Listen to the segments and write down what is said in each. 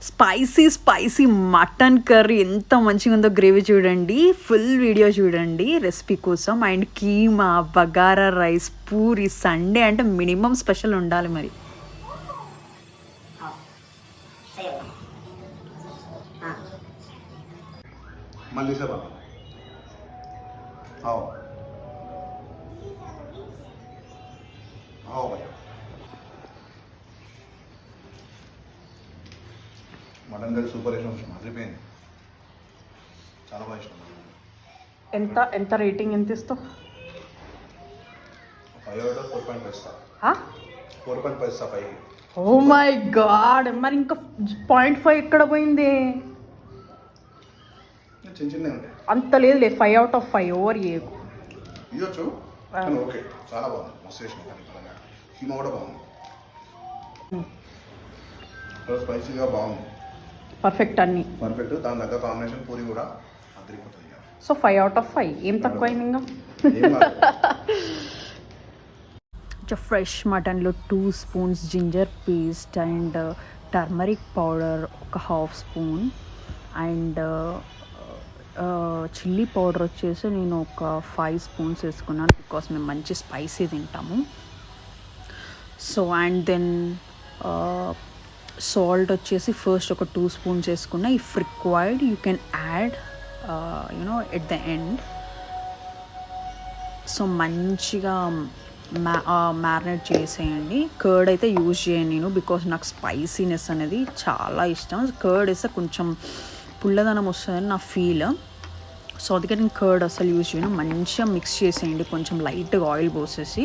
Spicy spicy mutton curry ఎంత మంచిగా ఉందో గ్రేవీ చూడండి, ఫుల్ వీడియో చూడండి రెసిపీ కోసం. And keema, bagara rice, puri, Sunday అంటే మినిమం స్పెషల్ ఉండాలి మరి. मल्ली से बना आओ आओ भैया మటన్ కర్రీ సూపర్ ఇష్టం అదిరిపోయింది, చాలా బాగా ఇష్టం. ఎంత రేటింగ్ ఎంత ఇస్తావు? 5/4.5 ఇస్తా. 4.5 ఇస్తా 5. ఓ మై గాడ్, మరి ఇంకా 0.5 ఎక్కడ పోయింది? చిన్న చిన్న ఉంటాయి, అంత లేదులే. 5/5 ఓవర్ చేయకు. ఇవ్వచ్చు ఓకే, చాలా బాగుంది, మస్తు చేసిన. కీమా కూడా బాగుంది, స్పైసీగా బాగుంది, పర్ఫెక్ట్ అన్ని పర్ఫెక్ట్. దాని దగ్గర కాంబినేషన్ పూరి కూడా అదిరిపోతుంది. సో 5/5 ఏం తక్కువైంది ఇంకా? ఫ్రెష్ మటన్లో 2 spoons ginger paste and turmeric powder 1/2 spoon and chilli powder వచ్చేసి నేను ఒక 5 స్పూన్స్ వేసుకున్నాను, బికాస్ మేము మంచి స్పైసీ తింటాము. సో అండ్ దెన్ సాల్ట్ వచ్చేసి ఫస్ట్ ఒక 2 స్పూన్స్ వేసుకున్నా. If required you can add at the end. So మంచిగా మ్యారినేట్ చేసేయండి. కర్డ్ అయితే యూజ్ చేయను నేను, బికాస్ నాకు స్పైసీనెస్ అనేది చాలా ఇష్టం. కర్డ్ వేస్తే కొంచెం పుల్లదనం వస్తుందని నా ఫీల్. సో అందుకే నేను కర్డ్ అసలు యూజ్ చేయను. మంచిగా మిక్స్ చేసేయండి, కొంచెం లైట్గా ఆయిల్ పోసేసి.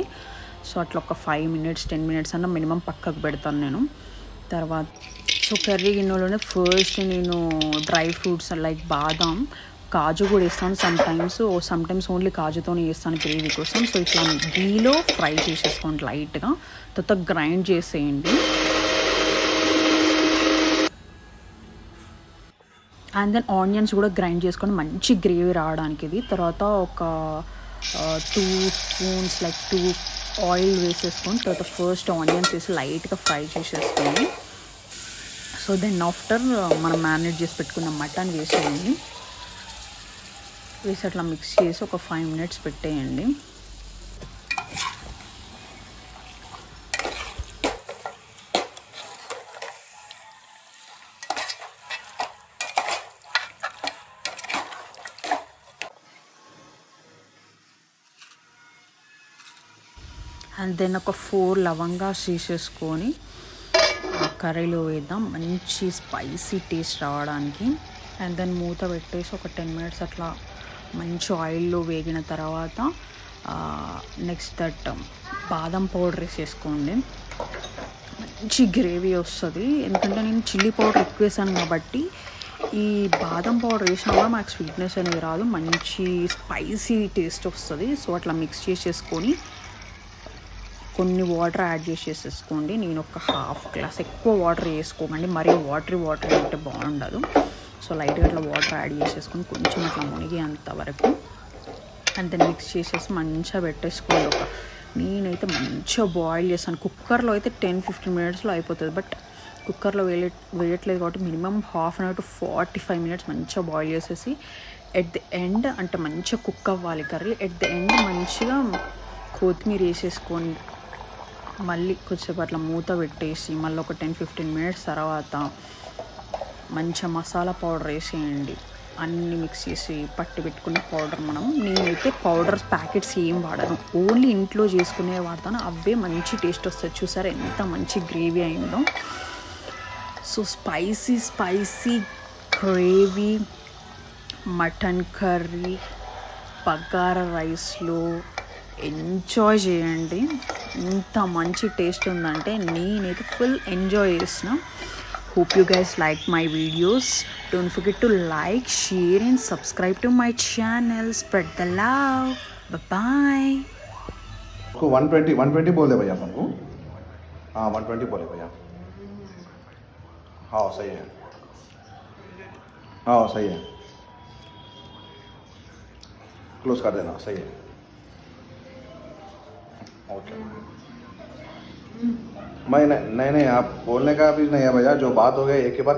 సో అట్లా ఒక 5 minutes 10 minutes అన్న మినిమం పక్కకు పెడతాను నేను. తర్వాత సో కర్రీ గిన్నెలోనే ఫస్ట్ నేను డ్రై ఫ్రూట్స్ లైక్ బాదాం, కాజు కూడా వేస్తాను సమ్టైమ్స్ ఓన్లీ కాజుతోనే వేస్తాను గ్రేవీ కోసం. సో ఇట్లా గీలో ఫ్రై చేసేసుకోండి లైట్గా, తర్వాత గ్రైండ్ చేసేయండి. అండ్ దెన్ ఆనియన్స్ కూడా గ్రైండ్ చేసుకొని మంచి గ్రేవీ రావడానికి ఇది. తర్వాత ఒక 2 స్పూన్స్ లైక్ 2 ఆయిల్ వేసేసుకొని తర్వాత ఫస్ట్ ఆనియన్స్ వేసి లైట్గా ఫ్రై చేసేసుకోండి. సో దెన్ ఆఫ్టర్ మనం మ్యారినేట్ చేసి పెట్టుకున్న మటన్ వేసేయండి. వేసి అట్లా మిక్స్ చేసి ఒక 5 minutes పెట్టేయండి. అండ్ దెన్ ఒక 4 లవంగాస్ తీసేసుకొని కర్రీలో వేద్దాం, మంచి స్పైసీ టేస్ట్ రావడానికి. అండ్ దెన్ మూత పెట్టేసి ఒక 10 minutes అట్లా మంచి ఆయిల్లో వేగిన తర్వాత నెక్స్ట్ దట్ బాదం పౌడర్ వేసేసుకోండి. మంచి గ్రేవీ వస్తుంది, ఎందుకంటే నేను చిల్లీ పౌడర్ ఎక్కువ వేసాను కాబట్టి. ఈ బాదం పౌడర్ వేసినా కూడా మనకు స్వీట్నెస్ అనేది రాదు, మంచి స్పైసీ టేస్ట్ వస్తుంది. సో అట్లా మిక్స్ చేసేసుకొని కొన్ని వాటర్ యాడ్ చేసేసుకోండి. నేను ఒక 1/2 glass, ఎక్కువ వాటర్ వేసుకోకండి, మరీ వాటర్ అంటే బాగుండదు. సో లైట్గా అట్లా వాటర్ యాడ్ చేసేసుకొని కొంచెం అట్లా మునిగి అంతవరకు అండ్ దెన్ మిక్స్ చేసేసి మంచిగా పెట్టేసుకోండి. నేనైతే మంచిగా బాయిల్ చేస్తాను. కుక్కర్లో అయితే 10-15 minutesలో అయిపోతుంది, బట్ కుక్కర్లో వేయట్లేదు కాబట్టి మినిమం 1/2 hour to 45 minutes మంచిగా బాయిల్ చేసేసి ఎట్ ది ఎండ్ అంటే మంచిగా కుక్ అవ్వాలి కర్రీ. ఎట్ ది ఎండ్ మంచిగా కొత్తిమీర వేసేసుకొని మళ్ళీ కొద్దిసేపు అట్లా మూత పెట్టేసి మళ్ళీ ఒక 10-15 minutes తర్వాత మంచిగా మసాలా పౌడర్ వేసేయండి. అన్నీ మిక్స్ చేసి పట్టి పెట్టుకున్న పౌడర్ నేనైతే పౌడర్ ప్యాకెట్స్ ఏం వాడను, ఓన్లీ ఇంట్లో చేసుకునే వాడతాను. అవే మంచి టేస్ట్ వస్తుంది. చూసారా ఎంత మంచి గ్రేవీ అయిందో. So spicy gravy mutton curry bagara రైస్లో ఎంజాయ్ చేయండి. ఇంత మంచి టేస్ట్ ఉందంటే నేనైతే ఫుల్ ఎంజాయ్ చేసిన. Hope you guys like my videos. Don't forget to like, share and subscribe to my channel. Spread the love. Bye-bye. उसको 120 बोले भैया अपन को. हाँ 120 बोले भैया. हाँ सही है, हाँ सही है, क्लोज कर देना, सही है. ओके मैं नहीं आप बोलने का भी नहीं है भैया, जो बात हो गई एक ही बार